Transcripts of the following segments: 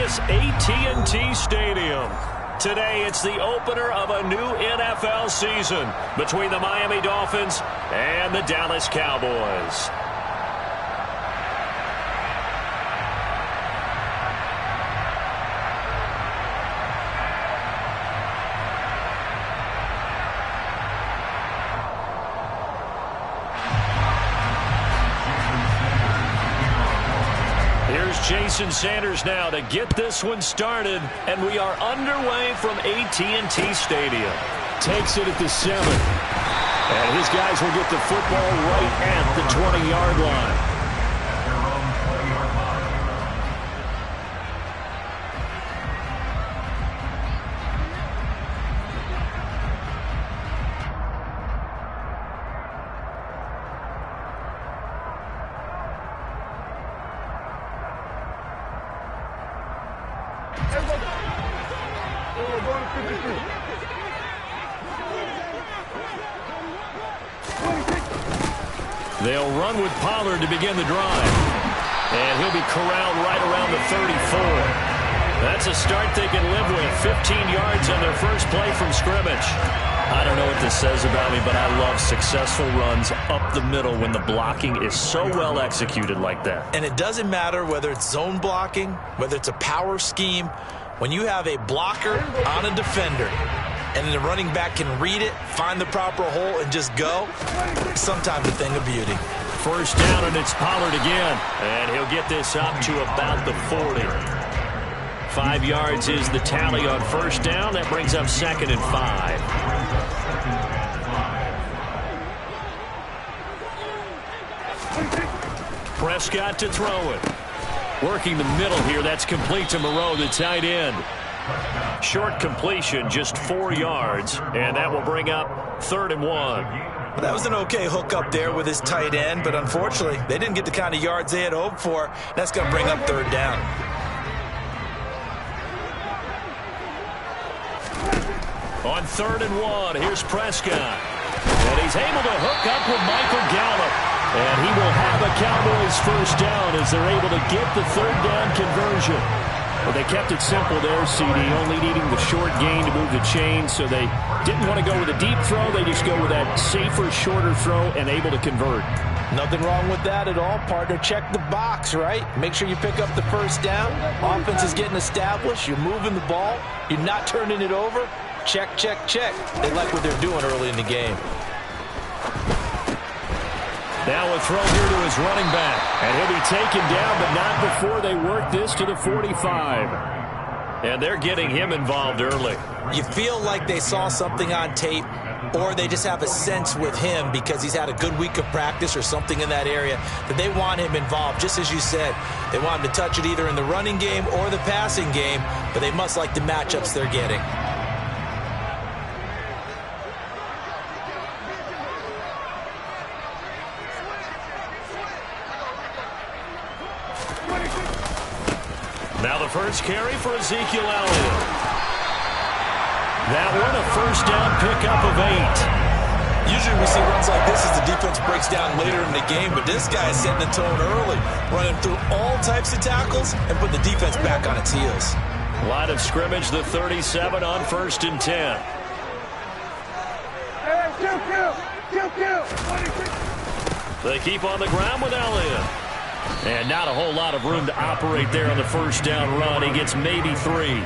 Texas AT&T Stadium. Today, it's the opener of a new NFL season between the Miami Dolphins and the Dallas Cowboys. Jason Sanders now to get this one started, and we are underway from AT&T Stadium. Takes it at the 7. And his guys will get the football right at the 20-yard line. They'll run with Pollard to begin the drive. And he'll be corralled right around the 34. That's a start they can live with. 15 yards on their first play from scrimmage. I don't know what this says about me, but I love successful runs up the middle when the blocking is so well executed like that. And it doesn't matter whether it's zone blocking, whether it's a power scheme. When you have a blocker on a defender, and the running back can read it, find the proper hole, and just go, sometimes a thing of beauty. First down, and it's Pollard again. And he'll get this up to about the 40. 5 yards is the tally on first down. That brings up 2nd and 5. Prescott to throw it. Working the middle here. That's complete to Moreau, the tight end. Short completion, just 4 yards, and that will bring up 3rd and 1. Well, that was an okay hook up there with his tight end, but unfortunately, they didn't get the kind of yards they had hoped for. That's going to bring up 3rd down. On 3rd and 1, here's Prescott. And he's able to hook up with Michael Gallup. And he will have a Cowboys first down as they're able to get the 3rd down conversion. Well, they kept it simple there, CD, only needing the short gain to move the chain, so they didn't want to go with a deep throw. They just go with that safer, shorter throw and able to convert. Nothing wrong with that at all, partner. Check the box, right? Make sure you pick up the first down. Offense is getting established. You're moving the ball. You're not turning it over. Check, check, check. They like what they're doing early in the game. Now a throw here to his running back. And he'll be taken down, but not before they work this to the 45. And they're getting him involved early. You feel like they saw something on tape, or they just have a sense with him because he's had a good week of practice or something in that area that they want him involved. Just as you said, they want him to touch it either in the running game or the passing game, but they must like the matchups they're getting. Now the first carry for Ezekiel Elliott. That one, a first down pickup of 8. Usually we see runs like this as the defense breaks down later in the game, but this guy is setting the tone early, running through all types of tackles and putting the defense back on its heels. Line of scrimmage, the 37 on 1st and 10. They keep on the ground with Elliott. And not a whole lot of room to operate there on the first down run. He gets maybe 3.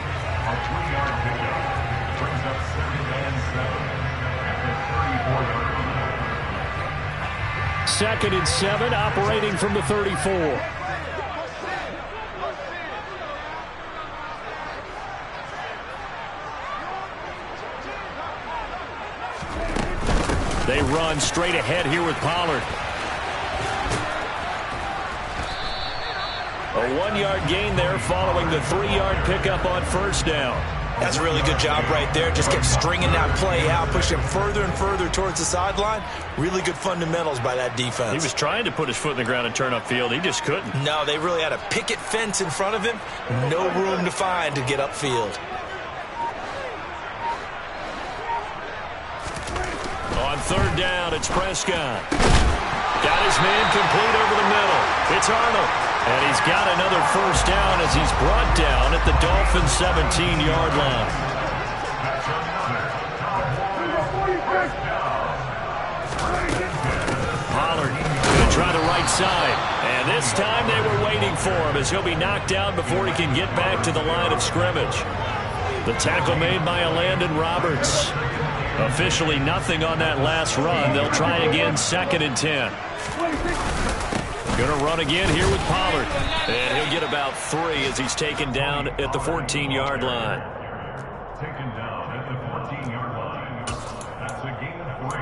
Second and 7, operating from the 34. They run straight ahead here with Pollard. A 1-yard gain there following the 3-yard pickup on first down. That's a really good job right there. Just kept stringing that play out, pushing him further and further towards the sideline. Really good fundamentals by that defense. He was trying to put his foot in the ground and turn upfield. He just couldn't. No, they really had a picket fence in front of him. No room to find to get upfield. On 3rd down, it's Prescott. Got his man complete over the middle. It's Arnold. And he's got another first down as he's brought down at the Dolphins' 17-yard line. Pollard going to try the right side. And this time they were waiting for him as he'll be knocked down before he can get back to the line of scrimmage. The tackle made by Landon Roberts. Officially nothing on that last run. They'll try again, 2nd and 10. Going to run again here with Pollard. And he'll get about 3 as he's taken down at the 14-yard line. Taken down at the 14-yard line. That's a gain of 3.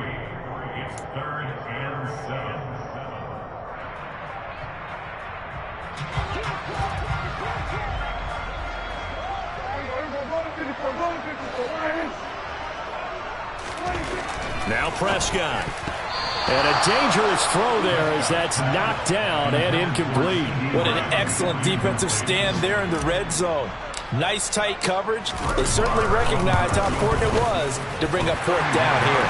It's 3rd and 7. Now Prescott. And a dangerous throw there as that's knocked down and incomplete. What an excellent defensive stand there in the red zone. Nice tight coverage. They certainly recognized how important it was to bring up 4th down here.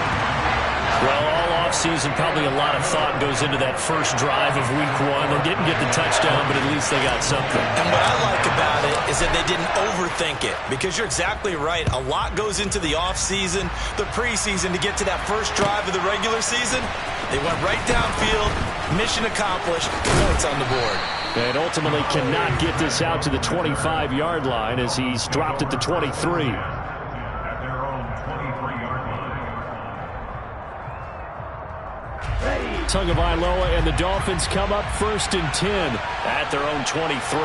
Well, all offseason, probably a lot of thought goes into that first drive of Week 1. They didn't get the touchdown, but at least they got something. And what I like about it is that they didn't overthink it, because you're exactly right. A lot goes into the offseason, the preseason, to get to that first drive of the regular season. They went right downfield, mission accomplished, points on the board. And ultimately cannot get this out to the 25-yard line as he's dropped at the 23. At their own 23-yard line. Tagovailoa and the Dolphins come up 1st and 10 at their own 23.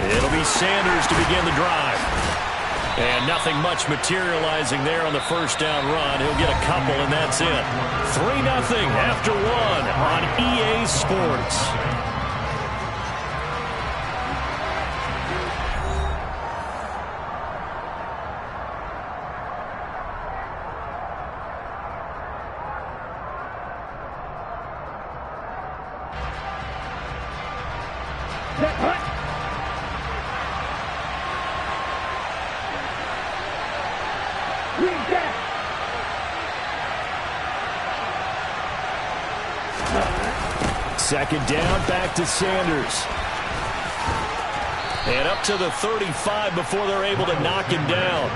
It'll be Sanders to begin the drive. And nothing much materializing there on the first down run. He'll get a couple, and that's it. 3-0 after 1 on EA Sports. Second down, back to Sanders. And up to the 35 before they're able to knock him down.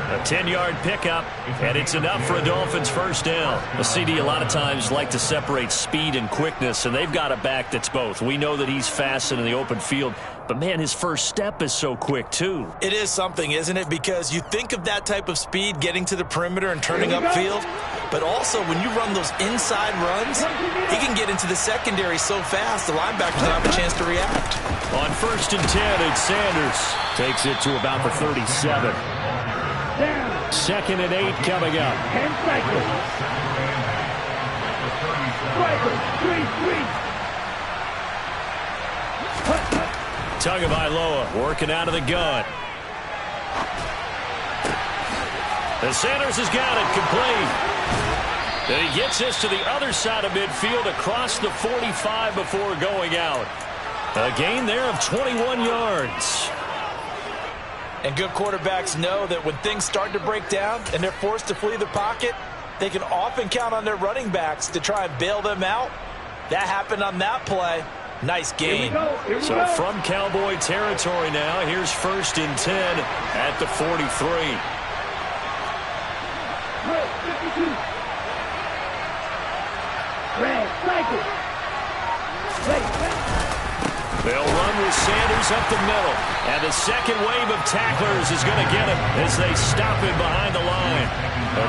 A 10-yard pickup, and it's enough for a Dolphins first down. A CD a lot of times like to separate speed and quickness, and they've got a back that's both. We know that he's fast in the open field, but, man, his first step is so quick, too. It is something, isn't it? Because you think of that type of speed getting to the perimeter and turning upfield, but also when you run those inside runs, he can get into the secondary so fast the linebackers don't have a chance to react. On 1st and 10, it's Sanders. Takes it to about the 37. 2nd and 8 coming up. 10 seconds. Tagovailoa working out of the gun. And Sanders has got it complete. And he gets this to the other side of midfield across the 45 before going out. A gain there of 21 yards. And good quarterbacks know that when things start to break down and they're forced to flee the pocket, they can often count on their running backs to try and bail them out. That happened on that play. Nice gain. So from Cowboy territory now, here's 1st and 10 at the 43. They'll run with Sanders up the middle. And the second wave of tacklers is going to get him as they stop him behind the line.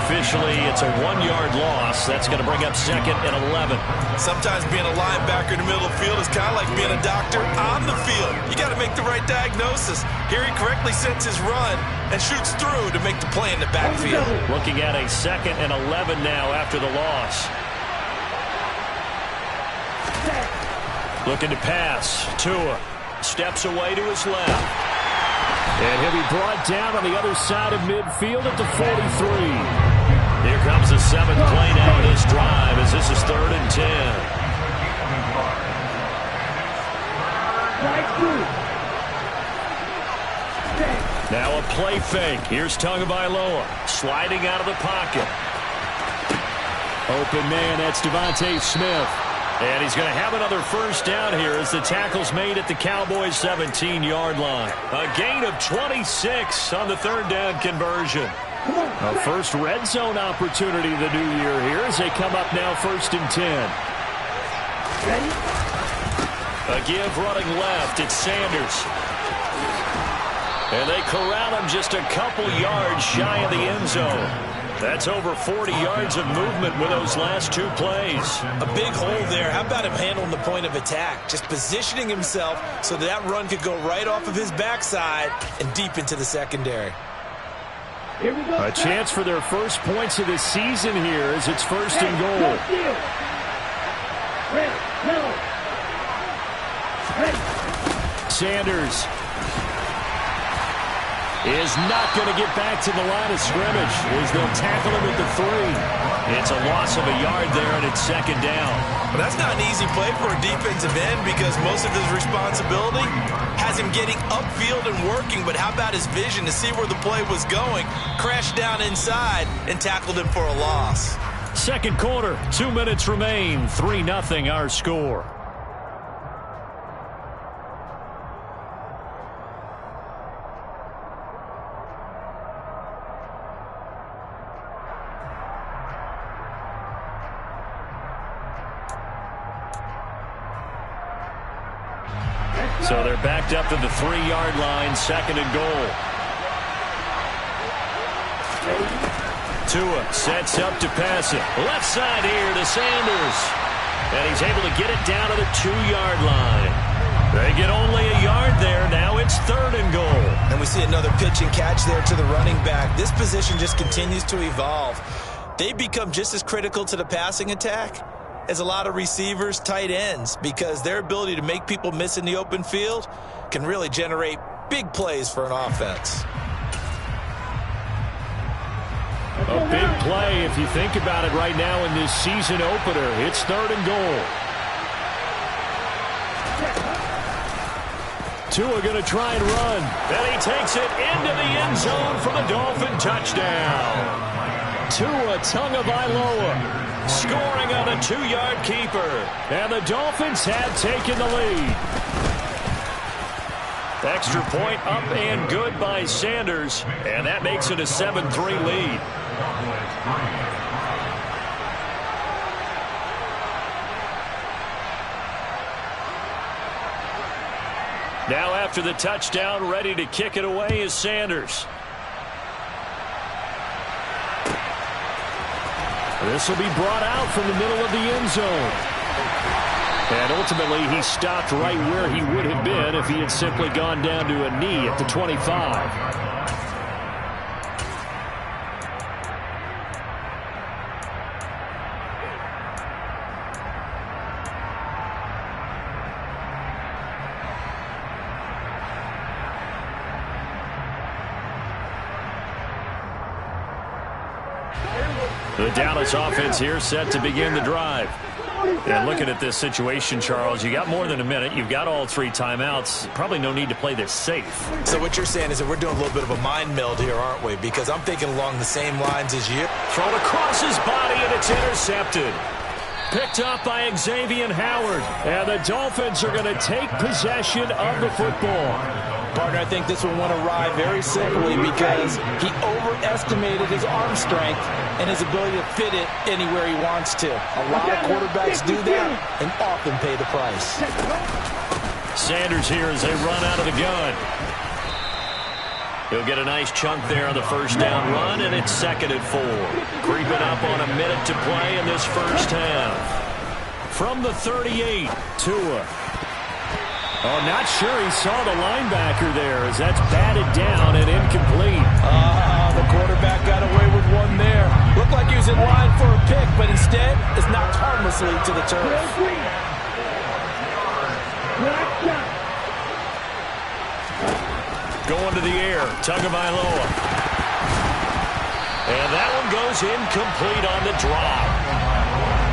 Officially, it's a 1-yard loss. That's going to bring up 2nd and 11. Sometimes being a linebacker in the middle of the field is kind of like being a doctor on the field. You got to make the right diagnosis. Here he correctly sets his run and shoots through to make the play in the backfield. Looking at a 2nd and 11 now after the loss. Looking to pass. Tua steps away to his left. And he'll be brought down on the other side of midfield at the 43. Here comes the 7th play now of this drive as this is 3rd and 10. Now a play fake. Here's Tagovailoa sliding out of the pocket. Open man, that's Devontae Smith. And he's going to have another first down here as the tackle's made at the Cowboys' 17-yard line. A gain of 26 on the third down conversion. A first red zone opportunity the new year here as they come up now 1st and 10. A give running left. It's Sanders. And they corral him just a couple yards shy of the end zone. That's over 40 yards of movement with those last 2 plays. A big hole there. How about him handling the point of attack? Just positioning himself so that run could go right off of his backside and deep into the secondary. A chance for their first points of the season here as it's 1st and goal. Sanders is not going to get back to the line of scrimmage as they'll tackle him at the 3. It's a loss of a yard there, and it's 2nd down. Well, that's not an easy play for a defensive end because most of his responsibility has him getting upfield and working, but how about his vision to see where the play was going, crashed down inside, and tackled him for a loss. Second quarter, 2 minutes remain, 3-0 our score. So they're backed up to the 3-yard line, 2nd and goal. Tua sets up to pass it. Left side here to Sanders. And he's able to get it down to the 2-yard line. They get only a yard there. Now it's 3rd and goal. And we see another pitch and catch there to the running back. This position just continues to evolve. They become just as critical to the passing attack as a lot of receivers, tight ends, because their ability to make people miss in the open field can really generate big plays for an offense. A big play if you think about it right now in this season opener. It's 3rd and goal. Tua going to try and run. And he takes it into the end zone for the Dolphin touchdown. Tua Tagovailoa scoring on a 2-yard keeper. And the Dolphins have taken the lead. Extra point up and good by Sanders. And that makes it a 7-3 lead. Now after the touchdown, ready to kick it away is Sanders. This will be brought out from the middle of the end zone. And ultimately, he stopped right where he would have been if he had simply gone down to a knee at the 25. The Dallas offense here set to begin the drive. And looking at this situation, Charles, you got more than a minute. You've got all 3 timeouts. Probably no need to play this safe. So what you're saying is that we're doing a little bit of a mind meld here, aren't we? Because I'm thinking along the same lines as you. Thrown across his body, and it's intercepted. Picked up by Xavier Howard. And the Dolphins are going to take possession of the football. Partner, I think this one went awry very simply because he overestimated his arm strength and his ability to fit it anywhere he wants to. A lot of quarterbacks do that and often pay the price. Sanders here as they run out of the gun. He'll get a nice chunk there on the first down run, and it's 2nd and 4. Creeping up on a minute to play in this first half. From the 38, Tua. Oh, not sure he saw the linebacker there as that's batted down and incomplete. The quarterback got away with one there. Looked like he was in line for a pick, but instead is knocked harmlessly to the turf. Going to the air, Tagovailoa. And that one goes incomplete on the drop.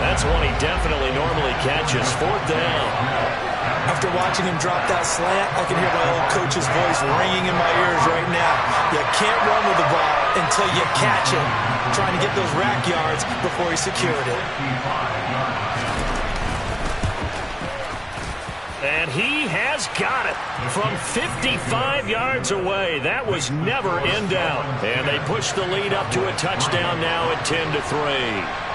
That's one he definitely normally catches. 4th down. After watching him drop that slant, I can hear my old coach's voice ringing in my ears right now. You can't run with the ball until you catch it. Trying to get those rack yards before he secured it. And he has got it from 55 yards away. That was never in doubt. And they push the lead up to a touchdown now at 10-3.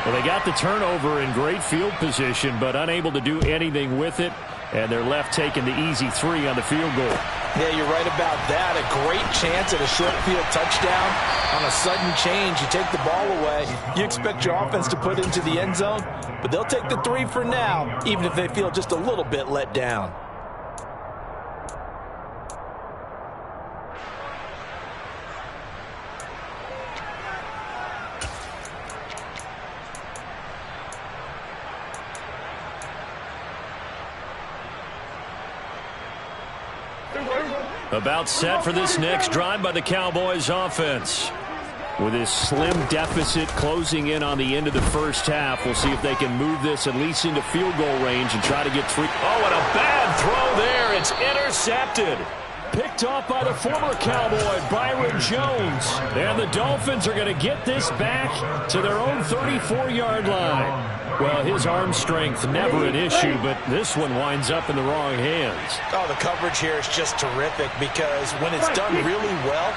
Well, they got the turnover in great field position, but unable to do anything with it. And they're left taking the easy 3 on the field goal. Yeah, you're right about that. A great chance at a short field touchdown. On a sudden change, you take the ball away. You expect your offense to put it into the end zone, but they'll take the 3 for now, even if they feel just a little bit let down. About set for this next drive by the Cowboys offense. With this slim deficit closing in on the end of the first half, we'll see if they can move this at least into field goal range and try to get 3. Oh, and a bad throw there. It's intercepted. Picked off by the former Cowboy, Byron Jones. And the Dolphins are going to get this back to their own 34-yard line. Well, his arm strength never an issue, but this one winds up in the wrong hands. Oh, the coverage here is just terrific because when it's done really well,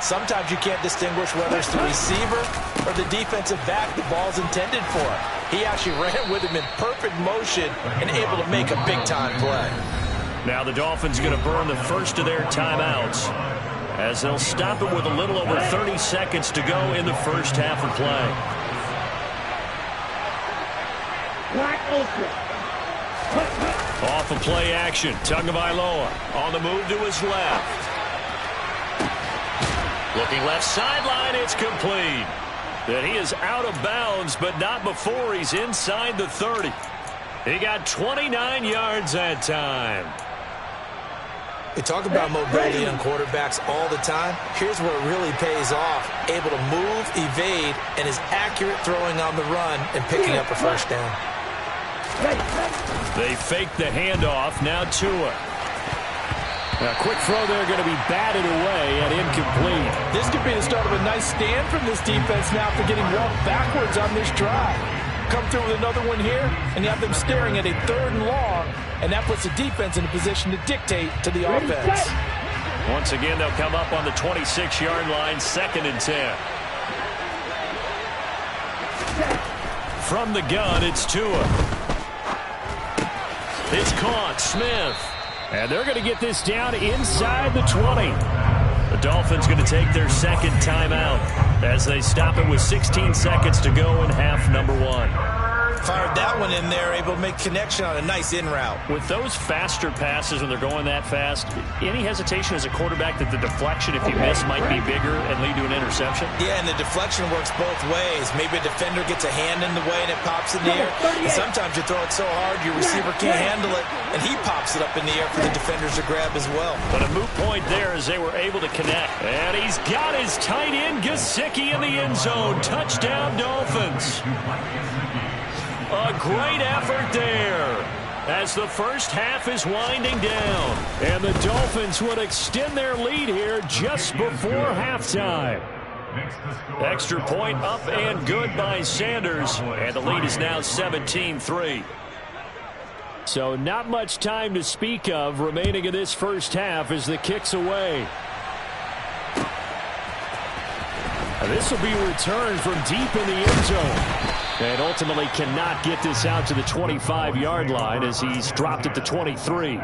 sometimes you can't distinguish whether it's the receiver or the defensive back the ball's intended for. He actually ran with him in perfect motion and able to make a big-time play. Now the Dolphins going to burn the first of their timeouts as they'll stop it with a little over 30 seconds to go in the first half of play. Off of play action, Tagovailoa on the move to his left. Looking left sideline, it's complete. Then he is out of bounds, but not before he's inside the 30. He got 29 yards that time. They talk about mobility on quarterbacks all the time. Here's where it really pays off. Able to move, evade, and is accurate throwing on the run and picking up a first down. They fake the handoff. Now Tua. A quick throw there going to be batted away and incomplete. This could be the start of a nice stand from this defense now after getting walked backwards on this drive. Come through with another one here, and you have them staring at a 3rd and long, and that puts the defense in a position to dictate to the offense. Once again, they'll come up on the 26-yard line, 2nd and 10. From the gun, it's Tua. It's caught, Smith. And they're going to get this down inside the 20. The Dolphins going to take their second timeout as they stop it with 16 seconds to go in half number 1. Fired that one in there, able to make connection on a nice in route. With those faster passes when they're going that fast, any hesitation as a quarterback that the deflection, if you miss, might be bigger and lead to an interception? Yeah, and the deflection works both ways. Maybe a defender gets a hand in the way and it pops in the air. And sometimes you throw it so hard your receiver can't handle it, and he pops it up in the air for the defenders to grab as well. But a moot point there as they were able to connect. And he's got his tight end, Gesicki, in the end zone. Touchdown, Dolphins. A great effort there as the first half is winding down. And the Dolphins would extend their lead here just before halftime. Extra point up and good by Sanders. And the lead is now 17-3. So not much time to speak of remaining in this first half as the kick's away. And this will be returned from deep in the end zone. And ultimately cannot get this out to the 25-yard line as he's dropped at the 23.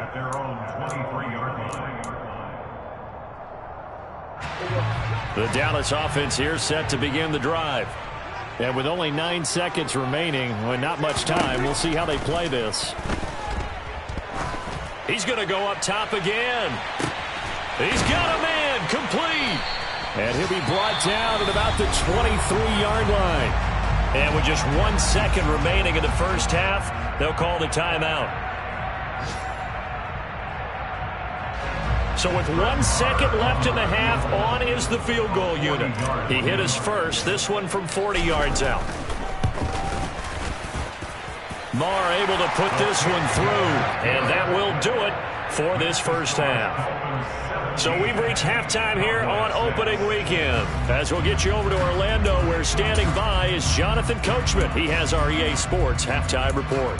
The Dallas offense here set to begin the drive. And with only 9 seconds remaining, well, not much time, we'll see how they play this. He's going to go up top again. He's got a man, complete. And he'll be brought down at about the 23-yard line. And with just 1 second remaining in the first half, they'll call the timeout. So with 1 second left in the half, on is the field goal unit. He hit his first, this one from 40 yards out. Marr able to put this one through, and that will do it for this first half. So we've reached halftime here on opening weekend. As we'll get you over to Orlando, where standing by is Jonathan Coachman. He has our EA Sports halftime report.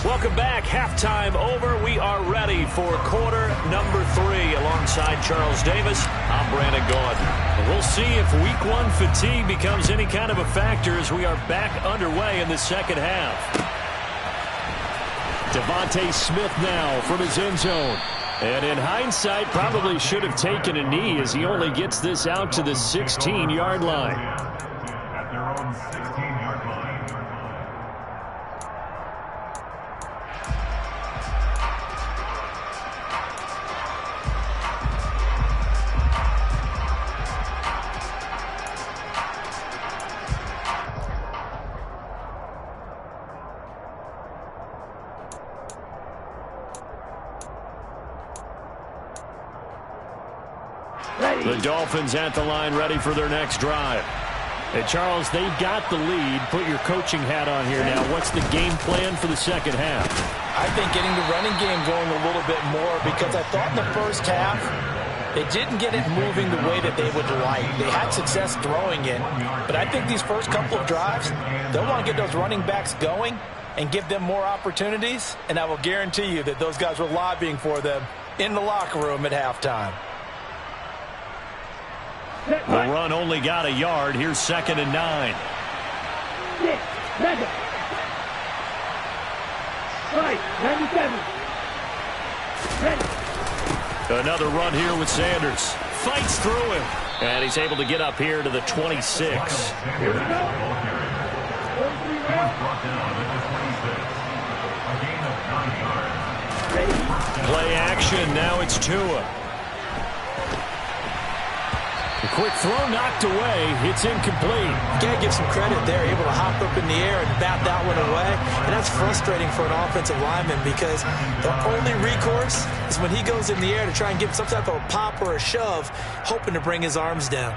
Welcome back. Halftime over. We are ready for quarter number 3 alongside Charles Davis. I'm Brandon Gaudin. And we'll see if week 1 fatigue becomes any kind of a factor as we are back underway in the second half. Devontae Smith now from his end zone. And in hindsight, probably should have taken a knee as he only gets this out to the 16-yard line. At their own 16-yard line. The Dolphins at the line, ready for their next drive. And Charles, they've got the lead. Put your coaching hat on here now. What's the game plan for the second half? I think getting the running game going a little bit more, because I thought in the first half they didn't get it moving the way that they would like. They had success throwing it, but I think these first couple of drives, they'll want to get those running backs going and give them more opportunities, and I will guarantee you that those guys were lobbying for them in the locker room at halftime. The run only got a yard. Here's 2nd and 9. Another run here with Sanders. Fights through him. And he's able to get up here to the 26. Here we go. Play action. Now it's Tua. The quick throw knocked away. It's incomplete. You got to give some credit there. Able to hop up in the air and bat that one away. And that's frustrating for an offensive lineman, because the only recourse is when he goes in the air to try and give some type of a pop or a shove, hoping to bring his arms down.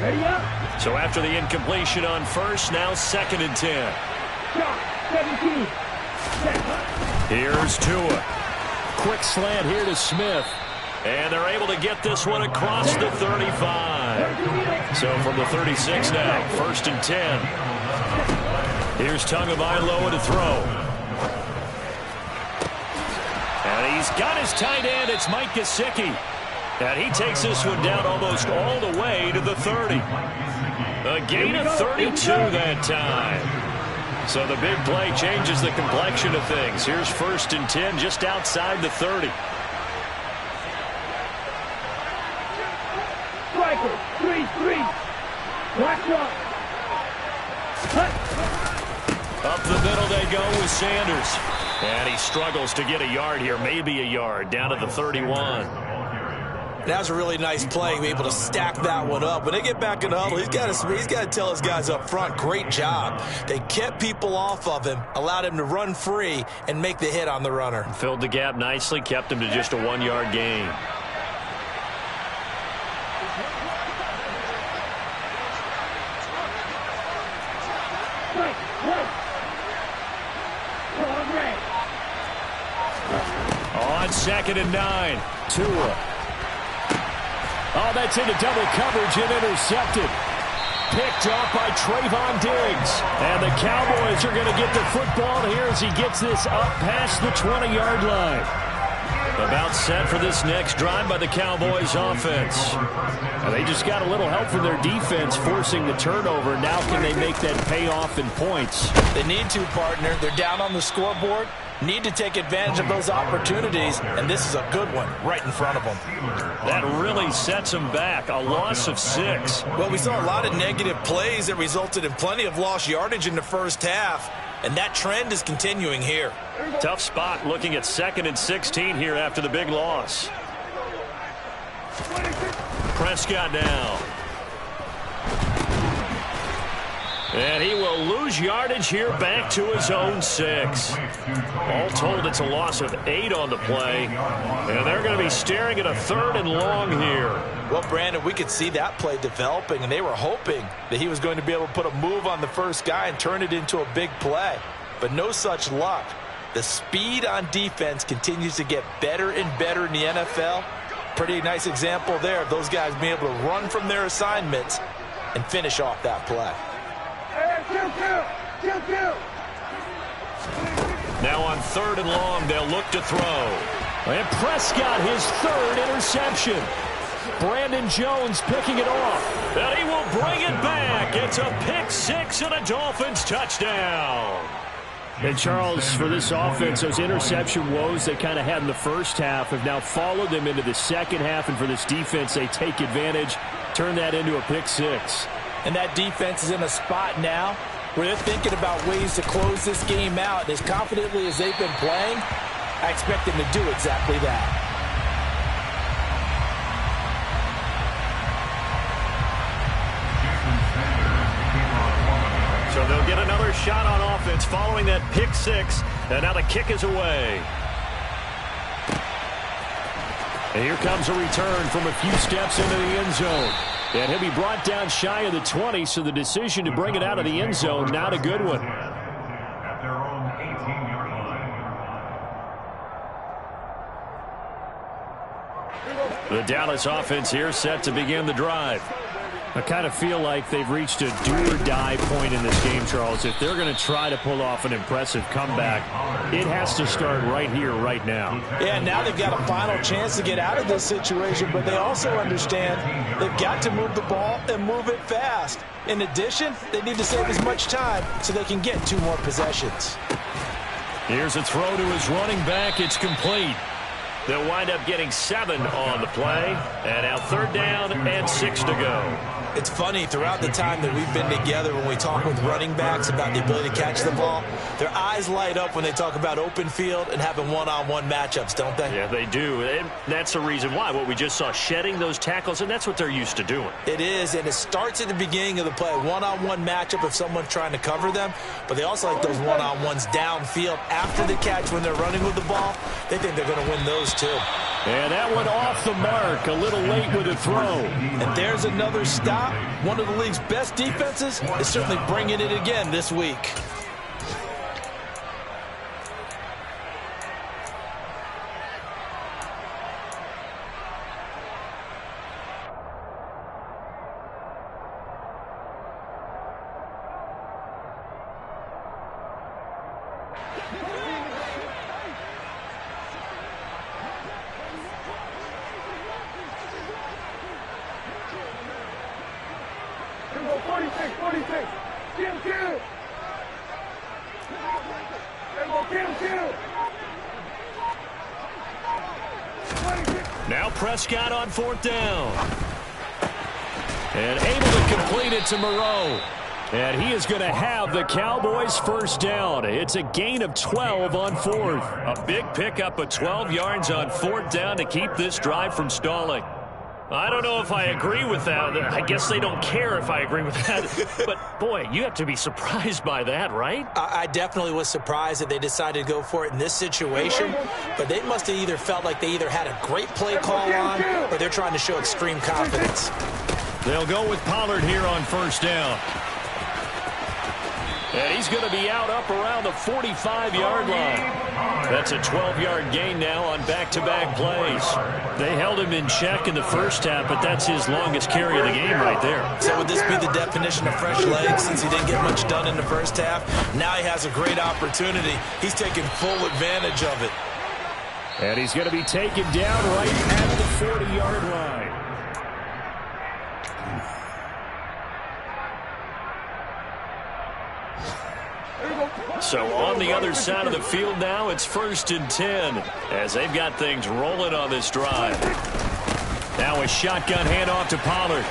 Ready up. So after the incompletion on first, now 2nd and 10. Shot. 17. Here's Tua. Quick slant here to Smith. And they're able to get this one across the 35. So from the 36 now, 1st and 10. Here's Tagovailoa to throw. And he's got his tight end. It's Mike Gesicki. And he takes this one down almost all the way to the 30. A gain of 32 that time. So the big play changes the complexion of things. Here's 1st and 10 just outside the 30. Striker. 3-3. Watch out. Up the middle they go with Sanders. And he struggles to get a yard here, maybe a yard, down to the 31. That was a really nice play, able to stack that one up. When they get back in the huddle, he's got to tell his guys up front, great job. They kept people off of him, allowed him to run free and make the hit on the runner. Filled the gap nicely, kept him to just a 1-yard gain. On 2nd and 9, Tua. Oh, that's into double coverage and intercepted. Picked off by Trayvon Diggs. And the Cowboys are going to get the football here as he gets this up past the 20-yard line. About set for this next drive by the Cowboys offense. And they just got a little help from their defense forcing the turnover. Now can they make that pay off in points? They need to, partner. They're down on the scoreboard. Need to take advantage of those opportunities, and this is a good one right in front of them. That really sets them back. A loss of 6. Well, we saw a lot of negative plays that resulted in plenty of lost yardage in the first half, and that trend is continuing here. Tough spot looking at 2nd and 16 here after the big loss. Prescott now. And he will lose yardage here back to his own 6. All told, it's a loss of 8 on the play. And they're going to be staring at a 3rd and long here. Well, Brandon, we could see that play developing, and they were hoping that he was going to be able to put a move on the first guy and turn it into a big play. But no such luck. The speed on defense continues to get better and better in the NFL. Pretty nice example there of those guys being able to run from their assignments and finish off that play. Now on 3rd and long, they'll look to throw. And Prescott, his 3rd interception. Brandon Jones picking it off. And he will bring it back. It's a pick 6 and a Dolphins touchdown. And Charles, for this offense, those interception woes they kind of had in the first half have now followed them into the second half. And for this defense, they take advantage, turn that into a pick 6. And that defense is in a spot now where they're thinking about ways to close this game out. And as confidently as they've been playing, I expect them to do exactly that. So they'll get another shot on offense following that pick 6. And now the kick is away. And here comes a return from a few steps into the end zone. And he'll be brought down shy of the 20, so the decision to bring it out of the end zone, not a good one. At their own 18-yard line. The Dallas offense here set to begin the drive. I kind of feel like they've reached a do-or-die point in this game, Charles. If they're going to try to pull off an impressive comeback, it has to start right here, right now. Yeah, now they've got a final chance to get out of this situation, but they also understand they've got to move the ball and move it fast. In addition, they need to save as much time so they can get 2 more possessions. Here's a throw to his running back. It's complete. They'll wind up getting 7 on the play. And now 3rd down and 6 to go. It's funny, throughout the time that we've been together, when we talk with running backs about the ability to catch the ball, their eyes light up when they talk about open field and having one-on-one matchups, don't they? Yeah, they do. And that's the reason why. What we just saw, shedding those tackles, and that's what they're used to doing. It is, and it starts at the beginning of the play. One-on-one matchup if someone's trying to cover them, but they also like those one-on-ones downfield after the catch when they're running with the ball. They think they're going to win those too. And that one off the mark, a little late with a throw. And there's another stop. One of the league's best defenses is certainly bringing it again this week. Now Prescott on 4th down. And able to complete it to Moreau. And he is going to have the Cowboys' 1st down. It's a gain of 12 on 4th. A big pickup of 12 yards on 4th down to keep this drive from stalling. I don't know if I agree with that. I guess they don't care if I agree with that. But, boy, you have to be surprised by that, right? I definitely was surprised that they decided to go for it in this situation. But they must have either felt like they either had a great play call on or they're trying to show extreme confidence. They'll go with Pollard here on 1st down. And he's going to be out up around the 45-yard line. That's a 12-yard gain now on back-to-back plays. They held him in check in the first half, but that's his longest carry of the game right there. So would this be the definition of fresh legs since he didn't get much done in the first half? Now he has a great opportunity. He's taking full advantage of it. And he's going to be taken down right at the 40-yard line. So on the other side of the field now, it's 1st and 10 as they've got things rolling on this drive. Now a shotgun handoff to Pollard.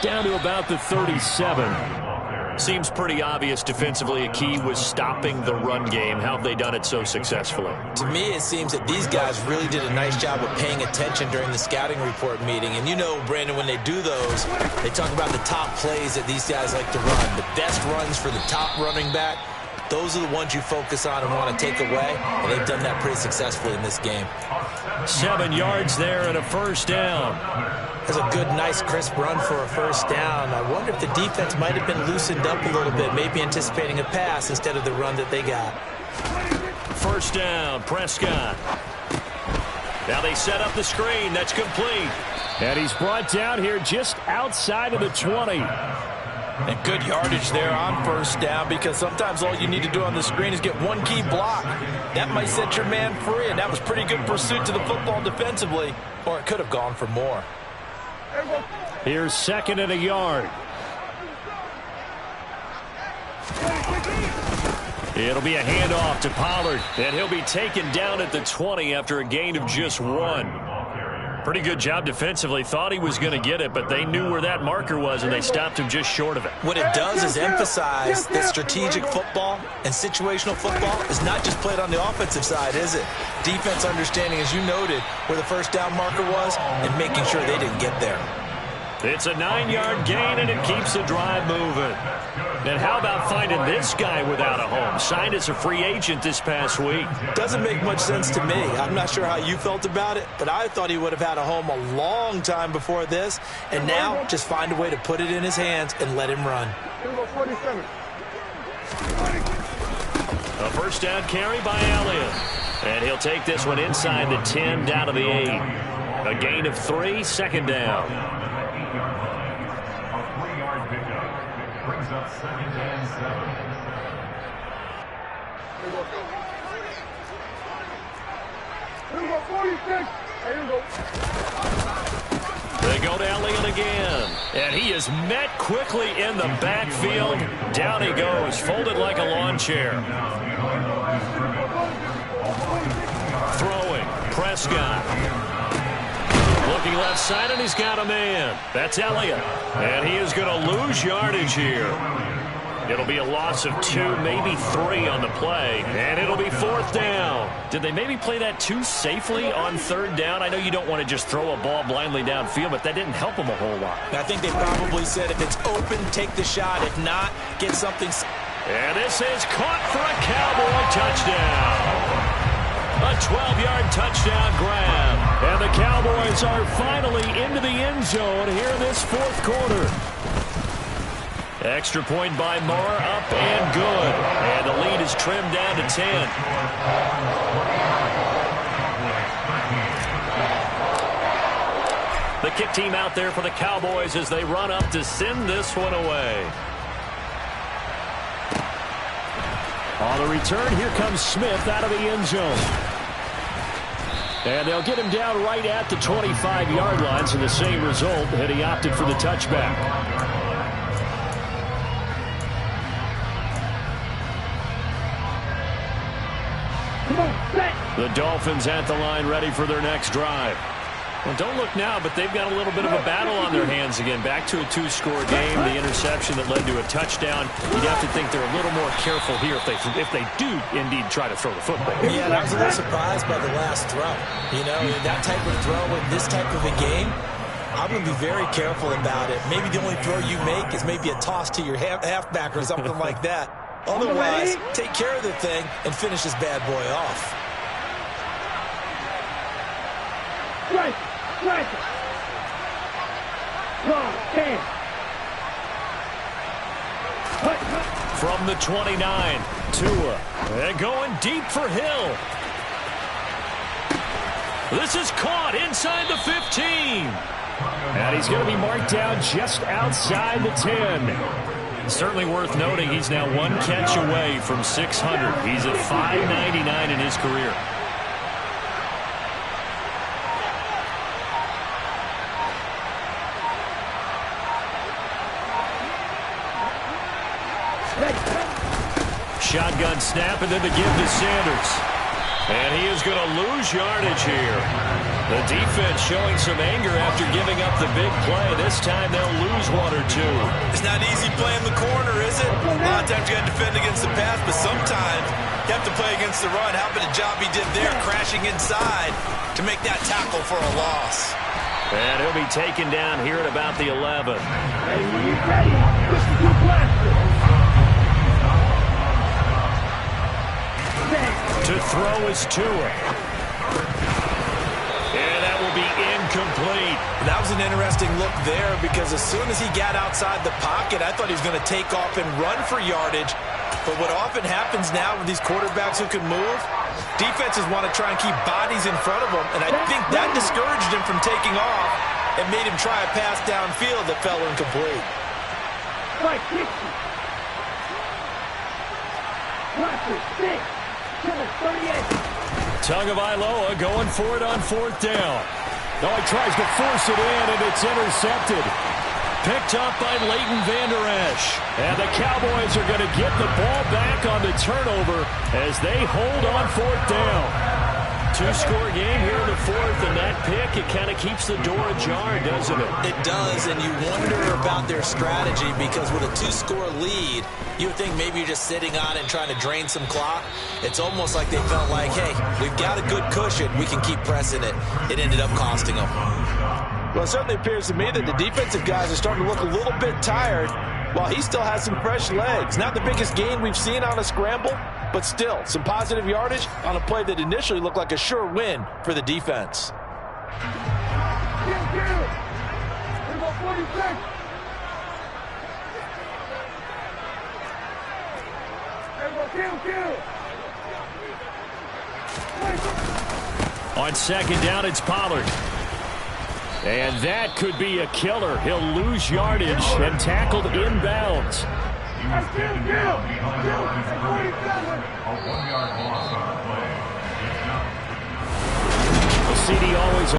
Down to about the 37. Seems pretty obvious defensively a key was stopping the run game. How have they done it so successfully? To me, it seems that these guys really did a nice job of paying attention during the scouting report meeting. And you know, Brandon, when they do those, they talk about the top plays that these guys like to run. The best runs for the top running back, those are the ones you focus on and want to take away. And they've done that pretty successfully in this game. 7 yards there and a first down. That's a good, nice, crisp run for a first down. I wonder if the defense might have been loosened up a little bit, maybe anticipating a pass instead of the run that they got. First down, Prescott. Now they set up the screen. That's complete. And he's brought down here just outside of the 20. And good yardage there on first down, because sometimes all you need to do on the screen is get one key block. That might set your man free, and that was pretty good pursuit to the football defensively, or it could have gone for more. Here's 2nd and a yard. It'll be a handoff to Pollard, and he'll be taken down at the 20 after a gain of just 1. Pretty good job defensively. Thought he was going to get it, but they knew where that marker was, and they stopped him just short of it. What it does is emphasize that strategic football and situational football is not just played on the offensive side, is it? Defense understanding, as you noted, where the first down marker was and making sure they didn't get there. It's a 9-yard gain, and it keeps the drive moving. And how about finding this guy without a home? Signed as a free agent this past week. Doesn't make much sense to me. I'm not sure how you felt about it, but I thought he would have had a home a long time before this. And now, just find a way to put it in his hands and let him run. A first down carry by Elliott. And he'll take this one inside the 10, down to the 8. A gain of 3, 2nd down. Brings up 2nd and 7. They go to Elliott again. And he is met quickly in the backfield. Down he goes, folded like a lawn chair. Throwing, Prescott. Looking left side, and he's got a man. That's Elliott. And he is going to lose yardage here. It'll be a loss of 2, maybe 3 on the play. And it'll be 4th down. Did they maybe play that too safely on 3rd down? I know you don't want to just throw a ball blindly downfield, but that didn't help them a whole lot. I think they probably said if it's open, take the shot. If not, get something. And this is caught for a Cowboy touchdown. A 12-yard touchdown grab. And the Cowboys are finally into the end zone here in this 4th quarter. Extra point by Moore, up and good. And the lead is trimmed down to 10. The kick team out there for the Cowboys as they run up to send this one away. On the return, here comes Smith out of the end zone. And they'll get him down right at the 25-yard line, so the same result, and he opted for the touchback. The Dolphins at the line, ready for their next drive. Well, don't look now, but they've got a little bit of a battle on their hands again. Back to a 2-score game, the interception that led to a touchdown. You'd have to think they're a little more careful here if they do indeed try to throw the football. Yeah, and I was a little surprised by the last throw. You know, that type of throw in this type of a game, I'm going to be very careful about it. Maybe the only throw you make is maybe a toss to your halfback or something like that. Otherwise, take care of the thing and finish this bad boy off. Strike! Strike! Draw! 10! From the 29, Tua. And going deep for Hill. This is caught inside the 15. And he's going to be marked down just outside the 10. Certainly worth noting he's now 1 catch away from 600. He's at 599 in his career. Shotgun snap, and then the give to Sanders. And he is going to lose yardage here. The defense showing some anger after giving up the big play. This time they'll lose one or two. It's not easy playing the corner, is it? A lot of times you got to defend against the pass, but sometimes you have to play against the run. How about a job he did there, crashing inside to make that tackle for a loss. And he'll be taken down here at about the 11. Hey, when you're ready, this is your blast. To throw is Tua. And that will be incomplete. That was an interesting look there because as soon as he got outside the pocket, I thought he was going to take off and run for yardage. But what often happens now with these quarterbacks who can move, defenses want to try and keep bodies in front of them, and I think that discouraged him from taking off and made him try a pass downfield that fell incomplete. Right, 60. Cluster, 6. 38. Tagovailoa going for it on fourth down. No, he tries to force it in, and it's intercepted. Picked up by Leighton Vander Esch. And the Cowboys are going to get the ball back on the turnover as they hold on fourth down. Two-score game here in the fourth, and that pick, it kind of keeps the door ajar, doesn't it? It does, and you wonder about their strategy because with a two-score lead, you would think maybe you're just sitting on it and trying to drain some clock. It's almost like they felt like, hey, we've got a good cushion. We can keep pressing it. It ended up costing them. Well, it certainly appears to me that the defensive guys are starting to look a little bit tired while he still has some fresh legs. Not the biggest gain we've seen on a scramble, but still some positive yardage on a play that initially looked like a sure win for the defense. On second down, it's Pollard. And that could be a killer. He'll lose yardage and tackled inbounds. He was taken down behind the line of scrimmage. A 1-yard loss on the play. It's now. The CD always